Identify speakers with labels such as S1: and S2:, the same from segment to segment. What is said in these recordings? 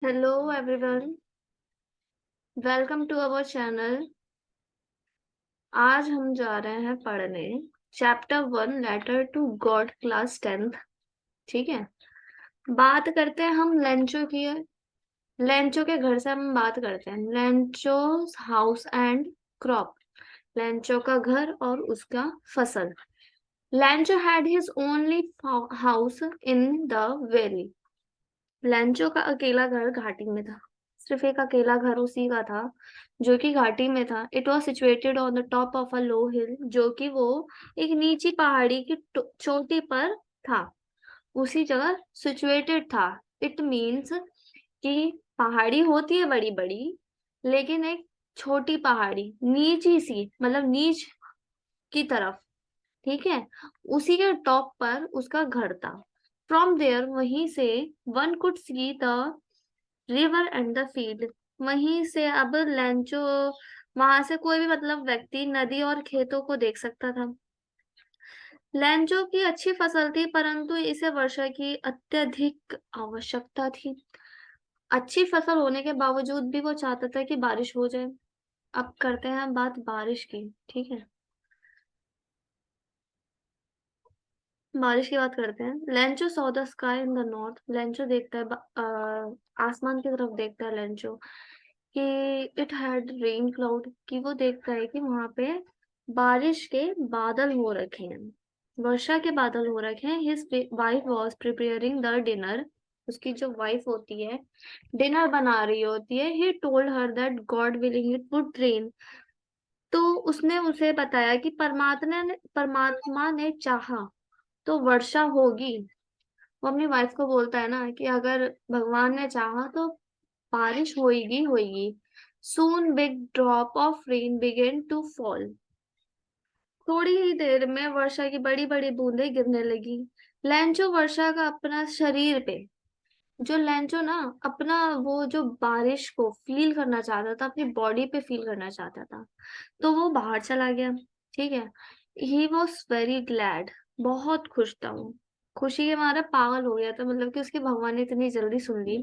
S1: Hello everyone, welcome to our channel. आज हम जा रहे हैं पढ़ने chapter 1 letter to God class 10th। ठीक है, बात करते हैं हम लेंचो की। लेंचो के घर से हम बात करते हैं, Lencho house and crop. Lencho का घर और उसका फसल। Lencho had his only house in the valley. Lencho का अकेला घर घाटी में था। सिर्फ एक अकेला घर उसी का था जो कि घाटी में था। It was situated on the top of a low hill, जो कि वो एक नीची पहाड़ी की चोटी पर था। उसी जगह सिचुएटेड था। इट मीन्स कि पहाड़ी होती है बड़ी बड़ी, लेकिन एक छोटी पहाड़ी नीची सी, मतलब नीच की तरफ। ठीक है, उसी के टॉप पर उसका घर था। फ्रॉम देयर, वहीं से one could see the river and the field. वहीं से अब लेंचो, वहां से कोई भी मतलब व्यक्ति नदी और खेतों को देख सकता था। लेंचो की अच्छी फसल थी, परंतु इसे वर्षा की अत्यधिक आवश्यकता थी। अच्छी फसल होने के बावजूद भी वो चाहता था कि बारिश हो जाए। अब करते हैं बात बारिश की। ठीक है, बारिश की बात करते हैं। Lencho saw the sky in the north. Lencho देखता है आसमान की तरफ देखता है लेंचो कि इट हैड रेन क्लाउड, कि वो देखता है कि वहां पे बारिश के बादल हो रखे हैं, वर्षा के बादल हो रखे हैं। His wife was preparing the dinner. उसकी जो वाइफ होती है डिनर बना रही होती है। He told her that God willing it would rain. तो उसने उसे बताया कि परमात्मा ने चाहा तो वर्षा होगी। वो अपनी वाइफ को बोलता है ना कि अगर भगवान ने चाहा तो बारिश होगी होगी। Soon big drop of rain began to fall. थोड़ी ही देर में वर्षा की बड़ी बड़ी बूंदें गिरने लगी। लेंचो वर्षा का अपना शरीर पे, जो लेंचो ना अपना वो जो बारिश को फील करना चाहता था, अपनी बॉडी पे फील करना चाहता था, तो वो बाहर चला गया। ठीक है, ही वॉज वेरी ग्लैड। बहुत खुश था वो, खुशी के मारे पागल हो गया था, मतलब कि उसके भगवान ने इतनी जल्दी सुन ली।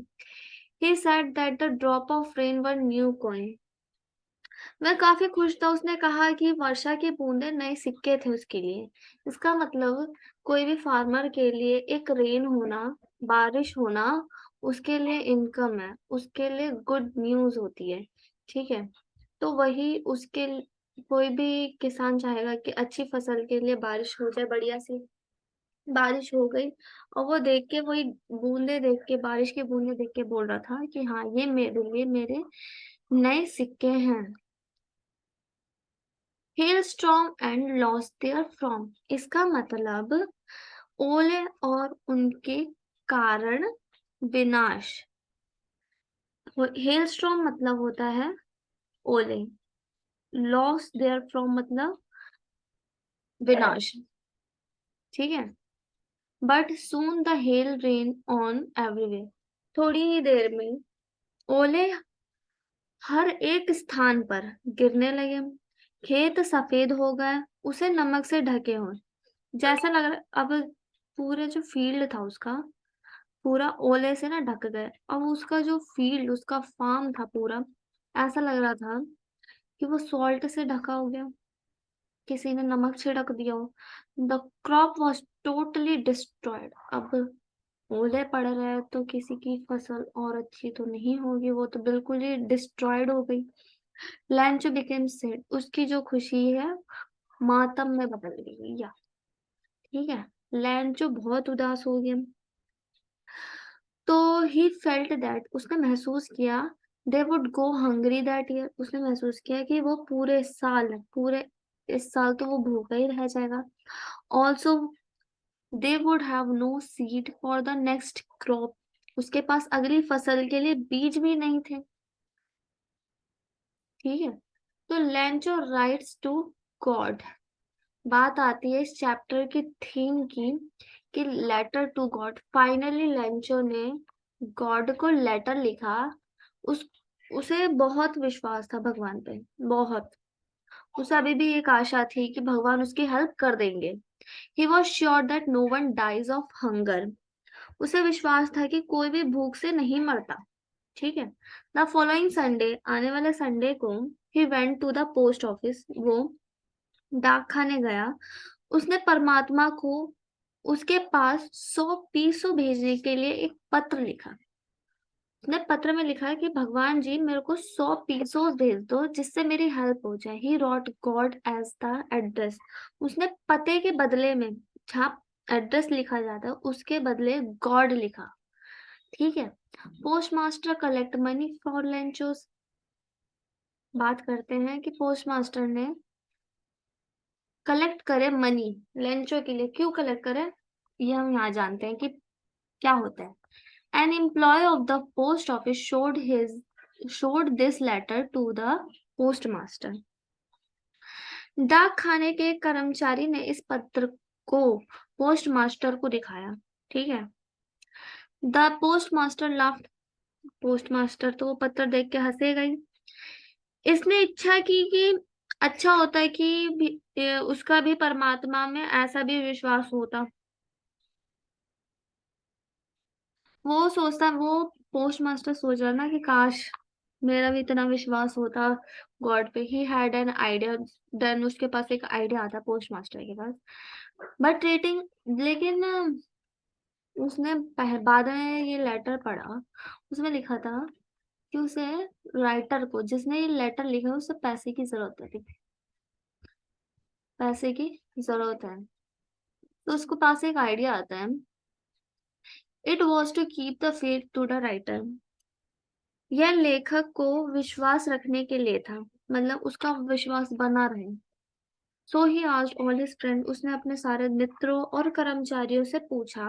S1: He said that the drop of rain were new coin. वह काफी खुश था। उसने कहा कि वर्षा की बूंदें नए सिक्के थे उसके लिए। इसका मतलब कोई भी फार्मर के लिए एक रेन होना, बारिश होना, उसके लिए इनकम है, उसके लिए गुड न्यूज होती है। ठीक है, तो वही कोई भी किसान चाहेगा कि अच्छी फसल के लिए बारिश हो जाए, बढ़िया सी बारिश हो गई। और वो देख के, वही बूंदे देख के, बारिश की बूंदे देख के बोल रहा था कि हाँ, ये मेरे लिए मेरे नए सिक्के हैं। Hail storm and loss there from. इसका मतलब ओले और उनके कारण विनाश। हेल स्टॉर्म मतलब होता है ओले, लॉस देयर फ्रॉम मतलब विनाश। ठीक है, but soon the hell rain on everywhere. थोड़ी ही देर में ओले हर एक स्थान पर गिरने लगे। खेत सफेद हो गए, उसे नमक से ढके हुए जैसा लग रहा। अब पूरे जो फील्ड था उसका, पूरा ओले से ना ढक गए। अब उसका जो फील्ड, उसका फार्म था पूरा, ऐसा लग रहा था कि वो सॉल्ट से ढका हो गया, किसी ने नमक छिड़क दिया हो। The crop was totally destroyed. अब ओले पड़ रहे हैं तो किसी की फसल और अच्छी तो नहीं होगी, वो तो बिल्कुल ही डिस्ट्रॉयड हो गई। Lunch became sad. उसकी जो खुशी है मातम में बदल गई। या ठीक है, लंच बहुत उदास हो गया। तो ही फेल्ट दैट, उसने महसूस किया, they would go hungry that year. उसने महसूस किया कि वो पूरे साल, पूरे इस साल तो वो भूखा ही रह जाएगा। Also they would have no seed for the next crop. उसके पास अगली फसल के लिए बीज भी नहीं थे। ठीक है, तो लेंचो राइट्स टू गॉड। बात आती है इस चैप्टर की थीम की कि letter to God. Finally Lencho ने गॉड को लेटर लिखा। उस उसे बहुत विश्वास था भगवान पे, बहुत। उसे अभी भी एक आशा थी कि भगवान उसकी हेल्प कर देंगे। He was sure that no one dies of hunger. उसे विश्वास था कि कोई भी भूख से नहीं मरता। ठीक है। द फॉलोइंग संडे, आने वाले संडे को, he went to the post office, वो डाक खाने गया। उसने परमात्मा को उसके पास 100 पीसों भेजने के लिए एक पत्र लिखा। उसने पत्र में लिखा है कि भगवान जी मेरे को 100 पीसों भेज दो जिससे मेरी हेल्प हो जाए। He wrote God as the address. उसने पते के बदले में, जहाँ एड्रेस लिखा जाता है उसके बदले गॉड लिखा। ठीक है। Post master collect money for Lencho's. बात करते हैं कि पोस्ट मास्टर ने कलेक्ट करे मनी लेंचो के लिए। क्यों कलेक्ट करे, ये हम यहाँ जानते हैं कि क्या होता है। An employee of the post office showed this letter to the postmaster. डाक खाने के एक कर्मचारी ने इस पत्र को पोस्ट मास्टर को दिखाया। ठीक है। The post master laughed. Post master तो वो पत्र देख के हंसेगा ही। इसने इच्छा की कि अच्छा होता है कि उसका भी परमात्मा में ऐसा भी विश्वास होता। वो सोचता, वो पोस्ट मास्टर सोच रहा ना कि काश मेरा भी इतना विश्वास होता गॉड पे। He had an idea, then उसके पास एक आइडिया आता पोस्ट मास्टर के पास। बट रेटिंग, लेकिन उसने बाद में ये लेटर पढ़ा। उसमें लिखा था कि उसे, राइटर को, जिसने ये लेटर लिखा उसे पैसे की जरूरत थी। पैसे की जरूरत है तो उसको पास एक आइडिया आता है। It was to keep the faith to the writer. यह लेखक को विश्वास रखने के लिए था, मतलब उसका विश्वास बना रहे। So he asked all his friend. उसने अपने सारे मित्रों और कर्मचारियों से पूछा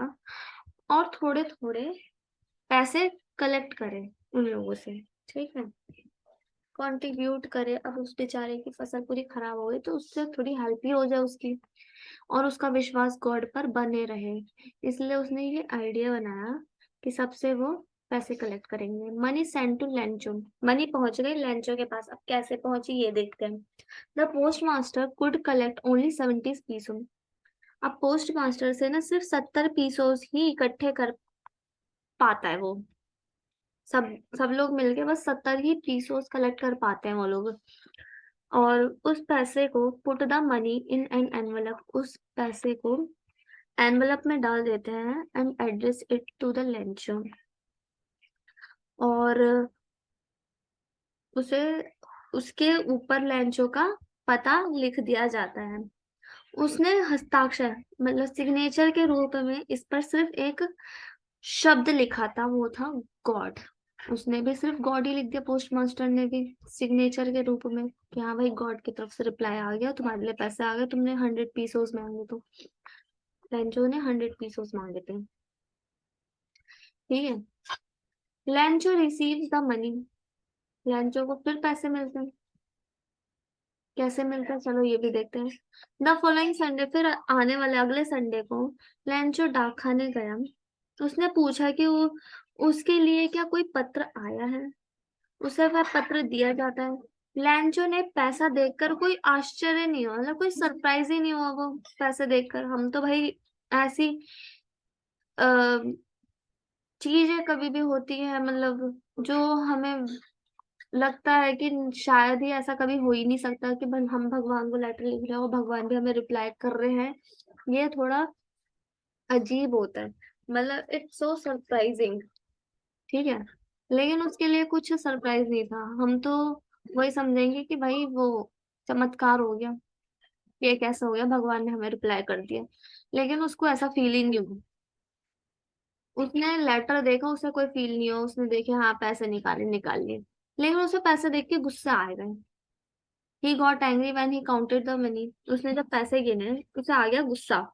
S1: और थोड़े थोड़े पैसे कलेक्ट करे उन लोगों से। ठीक है। कंट्रीब्यूट करे। अब उस बेचारे की फसल पूरी खराब हो गई तो उससे थोड़ी हेल्प ही हो जाए उसकी, और उसका विश्वास गॉड पर बने रहे। इसलिए उसने ये आइडिया बनाया कि सबसे वो पैसे कलेक्ट करेंगे। Money send to Lencho. Money पहुंच गई लेंचो के पास। अब कैसे पहुंची ये देखते हैं। The post master could collect only 70 पीसों। अब पोस्ट मास्टर से ना सिर्फ 70 पीसों ही इकट्ठे कर पाता है वो। सब सब लोग मिलके बस 70 ही पीसों कलेक्ट कर पाते हैं वो लोग। और उस पैसे को, put the money in an envelope, उस पैसे को एनवलप में डाल देते हैं and address it to the Lencho. और उसे, उसके ऊपर लेंचो का पता लिख दिया जाता है। उसने हस्ताक्षर, मतलब सिग्नेचर के रूप में इस पर सिर्फ एक शब्द लिखा था, वो था गॉड। उसने भी सिर्फ गॉड ही लिख दिया, पोस्ट मास्टर ने भी सिग्नेचर के रूप में कि हाँ भाई गॉड की तरफ से रिप्लाई आ गया, तुम्हारे लिए पैसे आ गए, तुमने 100 पीसोस मांगे तो। लेंचो ने 100 पीसोस मांगे थे। ठीक है। Lencho receives the money. Lencho को फिर पैसे मिलते हैं। कैसे मिलते हैं चलो ये भी देखते हैं। द फॉलोइंग संडे, फिर आने वाले अगले संडे को लेंचो डाक खाने गया। उसने पूछा कि वो, उसके लिए क्या कोई पत्र आया है। उसे वह पत्र दिया जाता है। लैंचो ने पैसा देखकर कोई आश्चर्य नहीं हुआ, मतलब कोई सरप्राइज ही नहीं हुआ वो पैसे देखकर। हम तो भाई ऐसी चीजें कभी भी होती है, मतलब जो हमें लगता है कि शायद ही ऐसा कभी हो ही नहीं सकता कि हम भगवान को लेटर लिख रहे हो, भगवान भी हमें रिप्लाई कर रहे हैं। ये थोड़ा अजीब होता है, मतलब इट्स सो सरप्राइजिंग। ठीक है। लेकिन उसके लिए कुछ सरप्राइज नहीं था। हम तो वही समझेंगे कि भाई वो चमत्कार हो गया, ये कैसा हो गया, भगवान ने हमें रिप्लाई कर दिया। लेकिन उसको ऐसा फील ही नहीं हुआ। उसने लेटर देखा, उसे कोई फील नहीं हुआ। उसने देखे हाँ पैसे निकाले, निकाल लिए, लेकिन उसे पैसे देख के गुस्सा आ गए। He got angry when he counted the money. उसने जब पैसे गिने उसे आ गया गुस्सा।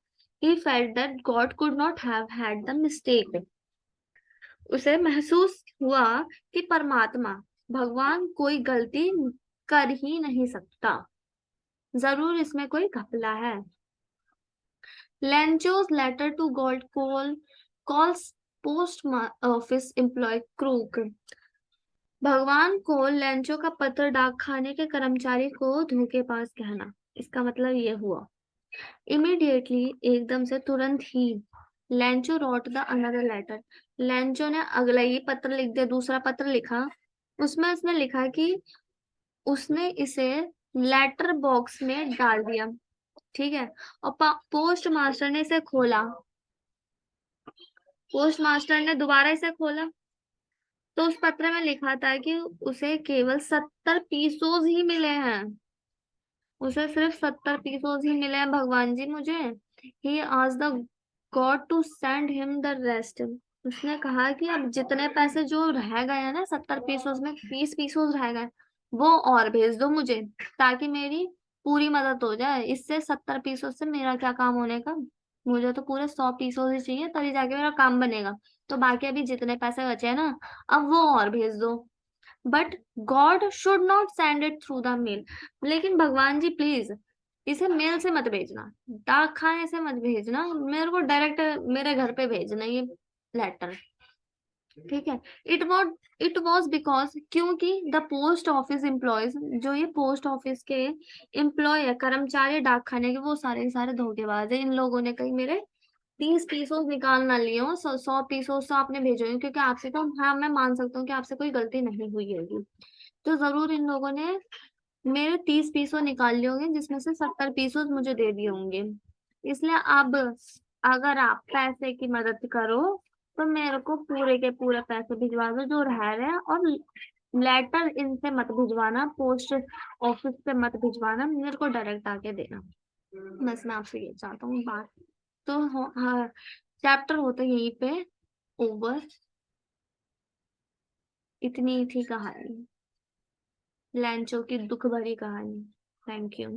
S1: He felt that God could not have had the mistake. उसे महसूस हुआ कि परमात्मा, भगवान कोई गलती कर ही नहीं सकता, जरूर इसमें कोई घपला है। Lencho's letter to God calls post office employ crook. भगवान को लेंचो का पत्र डाक खाने के कर्मचारी को धोखेबाज कहना, इसका मतलब ये हुआ। इमीडिएटली, एकदम से, तुरंत ही, Lencho wrote the another letter. Lencho ने अगला ही पत्र लिख दिया, दूसरा पत्र लिखा। उसमें उसने लिखा कि उसने इसे लेटर बॉक्स में डाल दिया, ठीक है। और पोस्ट मास्टर ने इसे खोला, पोस्ट मास्टर ने दोबारा इसे खोला, तो उस पत्र में लिखा था कि उसे केवल 70 पीसोज ही मिले हैं। उसे सिर्फ 70 पीसोज ही मिले हैं, भगवान जी मुझे। ही आज the God to send him the rest. उसने कहा कि अब जितने पैसे जो रह गए हैं ना, 70 पीसोज में 20 पीसोज रह गए, वो और भेज दो मुझे, ताकि मेरी पूरी मदद हो जाए। इससे 70 पीसोज से मेरा क्या काम होने का, मुझे तो पूरे 100 पीसोज ही चाहिए, तभी जाके मेरा काम बनेगा। तो बाकी अभी जितने पैसे बचे हैं ना, अब वो और भेज दो। But God should not send it through the mail. लेकिन भगवान जी प्लीज इसे मेल से मत भेजना, डाक खाने से मत भेजना, मेरे को डायरेक्ट मेरे घर पे भेजना ये लेटर, ठीक है। इट वॉज बिकॉज, क्योंकि द पोस्ट ऑफिस एम्प्लॉयज, जो ये पोस्ट ऑफिस के एम्प्लॉय है, कर्मचारी डाक खाने के, वो सारे के सारे धोखेबाज है। इन लोगों ने कहीं मेरे 30 पीसों निकाल ना लिए हो, 100 पीसों से आपने भेजे होंगे, क्योंकि आपसे तो, हाँ मैं मान सकता हूँ कि आपसे कोई गलती नहीं हुई होगी, तो जरूर इन लोगों ने मेरे 30 पीसों निकाल लिए होंगे, जिसमें से 70 पीसों मुझे दे दिए होंगे। इसलिए अब अगर आप पैसे की मदद करो, तो मेरे को पूरे के पूरे पैसे भिजवा दो जो रह रहे हैं। और लेटर इनसे मत भिजवाना, पोस्ट ऑफिस से मत भिजवाना, मेरे को डायरेक्ट आके देना। बस मैं आपसे ये चाहता हूँ बात। तो हाँ, चैप्टर होता है यहीं पे ओवर। इतनी ही थी कहानी, लैंचो की दुख भरी कहानी। Thank you.